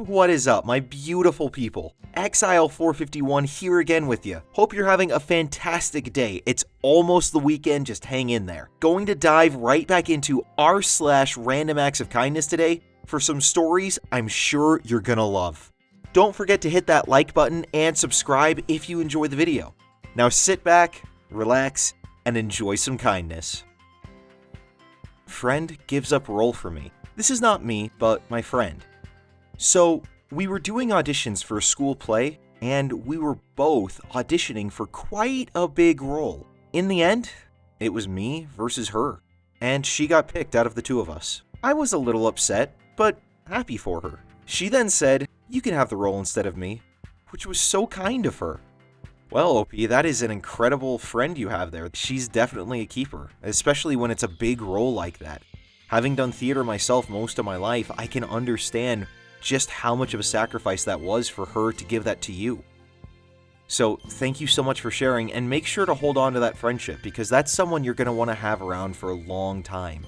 What is up, my beautiful people? Exile451 here again with you. Hope you're having a fantastic day. It's almost the weekend, just hang in there. Going to dive right back into r/random acts of kindness today for some stories I'm sure you're gonna love. Don't forget to hit that like button and subscribe if you enjoy the video. Now sit back, relax, and enjoy some kindness. Friend gives up role for me. This is not me, but my friend. So, we were doing auditions for a school play, and we were both auditioning for quite a big role. In the end, it was me versus her, and she got picked out of the two of us. I was a little upset, but happy for her. She then said, "You can have the role instead of me," which was so kind of her. Well, OP, that is an incredible friend you have there. She's definitely a keeper, especially when it's a big role like that. Having done theater myself most of my life, I can understand just how much of a sacrifice that was for her to give that to you. So thank you so much for sharing, and make sure to hold on to that friendship because that's someone you're going to want to have around for a long time.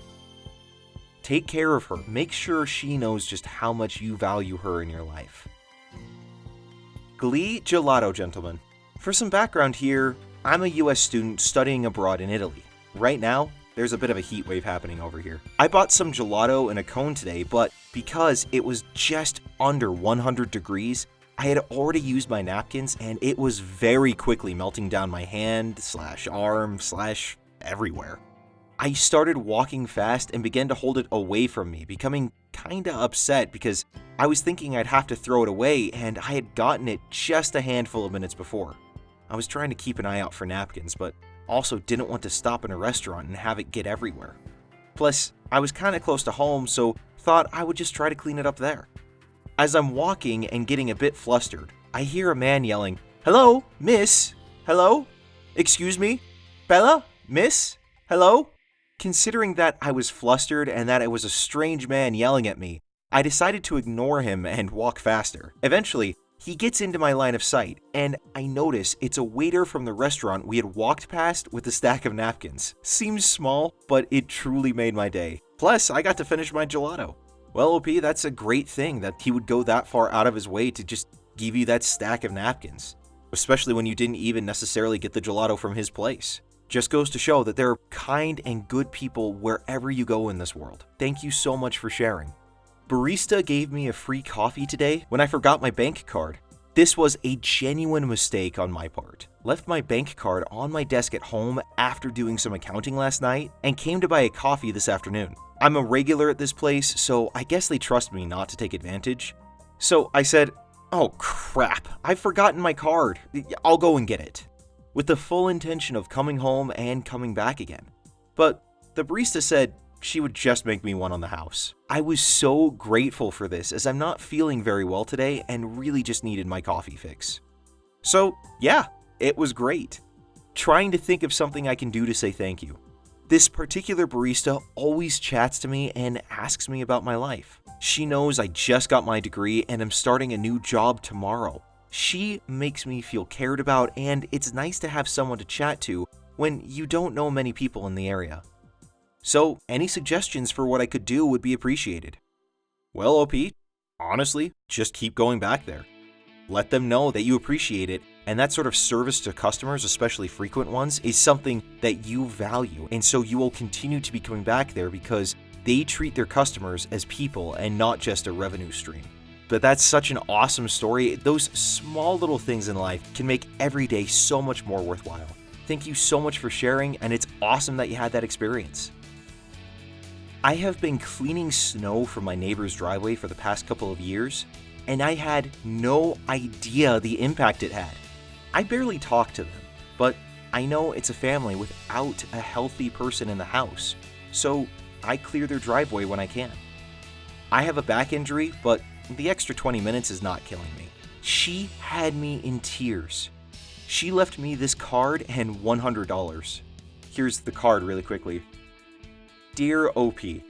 Take care of her. Make sure she knows just how much you value her in your life. Gelato, gentlemen. For some background here, I'm a US student studying abroad in Italy. Right now, there's a bit of a heat wave happening over here. I bought some gelato in a cone today, but because it was just under 100 degrees, I had already used my napkins and it was very quickly melting down my hand / arm / everywhere. I started walking fast and began to hold it away from me, becoming kinda upset because I was thinking I'd have to throw it away and I had gotten it just a handful of minutes before. I was trying to keep an eye out for napkins, but also didn't want to stop in a restaurant and have it get everywhere. Plus, I was kinda close to home, so thought I would just try to clean it up there. As I'm walking and getting a bit flustered, I hear a man yelling, "Hello, miss? Hello? Excuse me? Bella? Miss? Hello?" Considering that I was flustered and that it was a strange man yelling at me, I decided to ignore him and walk faster. Eventually, he gets into my line of sight, and I notice it's a waiter from the restaurant we had walked past with a stack of napkins. Seems small, but it truly made my day. Plus, I got to finish my gelato. Well, OP, that's a great thing that he would go that far out of his way to just give you that stack of napkins. Especially when you didn't even necessarily get the gelato from his place. Just goes to show that there are kind and good people wherever you go in this world. Thank you so much for sharing. Barista gave me a free coffee today when I forgot my bank card. This was a genuine mistake on my part. Left my bank card on my desk at home after doing some accounting last night and came to buy a coffee this afternoon. I'm a regular at this place, so I guess they trust me not to take advantage. So I said, "Oh crap, I've forgotten my card. I'll go and get it," with the full intention of coming home and coming back again. But the barista said she would just make me one on the house. I was so grateful for this as I'm not feeling very well today and really just needed my coffee fix. So yeah, it was great. Trying to think of something I can do to say thank you. This particular barista always chats to me and asks me about my life. She knows I just got my degree and am starting a new job tomorrow. She makes me feel cared about, and it's nice to have someone to chat to when you don't know many people in the area. So, any suggestions for what I could do would be appreciated. Well, OP, honestly, just keep going back there. Let them know that you appreciate it, and that sort of service to customers, especially frequent ones, is something that you value, and so you will continue to be coming back there because they treat their customers as people and not just a revenue stream. But that's such an awesome story. Those small little things in life can make every day so much more worthwhile. Thank you so much for sharing, and it's awesome that you had that experience. I have been cleaning snow from my neighbor's driveway for the past couple of years, and I had no idea the impact it had. I barely talk to them, but I know it's a family without a healthy person in the house, so I clear their driveway when I can. I have a back injury, but the extra 20 minutes is not killing me. She had me in tears. She left me this card and $100. Here's the card really quickly. Dear OP,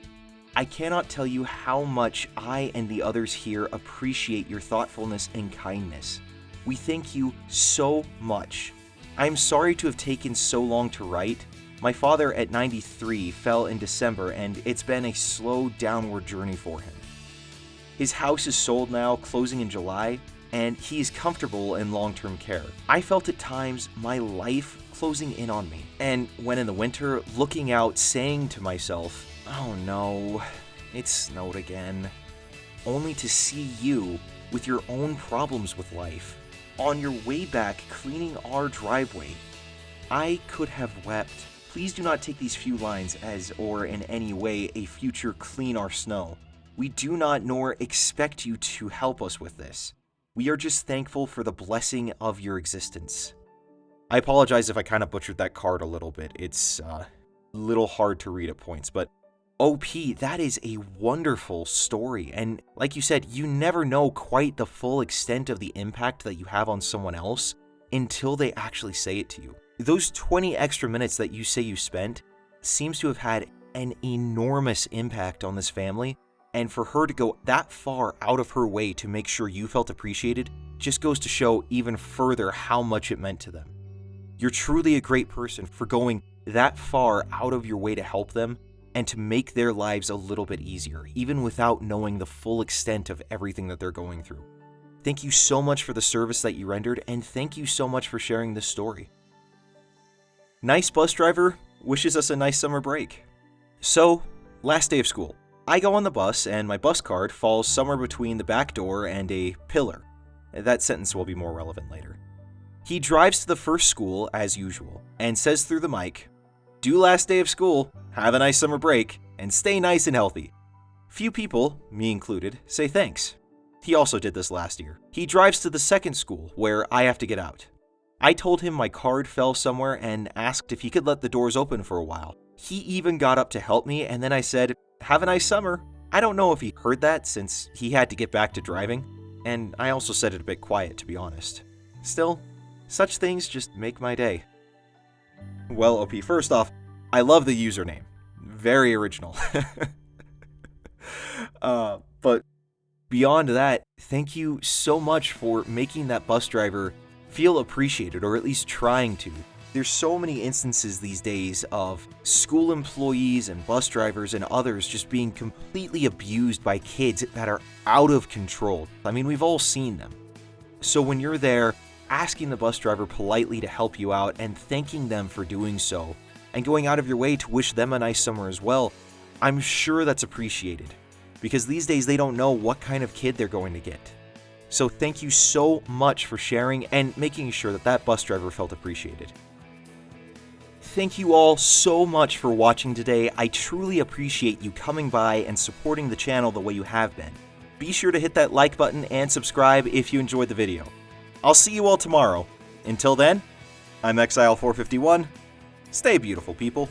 I cannot tell you how much I and the others here appreciate your thoughtfulness and kindness. We thank you so much. I am sorry to have taken so long to write. My father at 93 fell in December and it's been a slow downward journey for him. His house is sold now, closing in July, and he is comfortable in long-term care. I felt at times my life closing in on me, and when in the winter, looking out, saying to myself, oh no, it snowed again, only to see you with your own problems with life, on your way back cleaning our driveway. I could have wept. Please do not take these few lines as, or in any way, a future clean our snow. We do not nor expect you to help us with this. We are just thankful for the blessing of your existence. I apologize if I kind of butchered that card a little bit. It's a little hard to read at points, but OP, that is a wonderful story. And like you said, you never know quite the full extent of the impact that you have on someone else until they actually say it to you. Those 20 extra minutes that you say you spent seems to have had an enormous impact on this family, and for her to go that far out of her way to make sure you felt appreciated just goes to show even further how much it meant to them. You're truly a great person for going that far out of your way to help them and to make their lives a little bit easier, even without knowing the full extent of everything that they're going through. Thank you so much for the service that you rendered, and thank you so much for sharing this story. Nice bus driver wishes us a nice summer break. So, last day of school. I go on the bus, and my bus card falls somewhere between the back door and a pillar. That sentence will be more relevant later. He drives to the first school, as usual, and says through the mic, "Do last day of school, have a nice summer break, and stay nice and healthy." Few people, me included, say thanks. He also did this last year. He drives to the second school, where I have to get out. I told him my card fell somewhere and asked if he could let the doors open for a while. He even got up to help me, and then I said, "Have a nice summer." I don't know if he heard that since he had to get back to driving, and I also said it a bit quiet, to be honest. Still, such things just make my day. Well, OP, first off, I love the username. Very original. But beyond that, thank you so much for making that bus driver feel appreciated, or at least trying to. There's so many instances these days of school employees and bus drivers and others just being completely abused by kids that are out of control. I mean, we've all seen them. So when you're there, asking the bus driver politely to help you out and thanking them for doing so, and going out of your way to wish them a nice summer as well, I'm sure that's appreciated. Because these days they don't know what kind of kid they're going to get. So thank you so much for sharing and making sure that that bus driver felt appreciated. Thank you all so much for watching today. I truly appreciate you coming by and supporting the channel the way you have been. Be sure to hit that like button and subscribe if you enjoyed the video. I'll see you all tomorrow. Until then, I'm Exile451. Stay beautiful, people.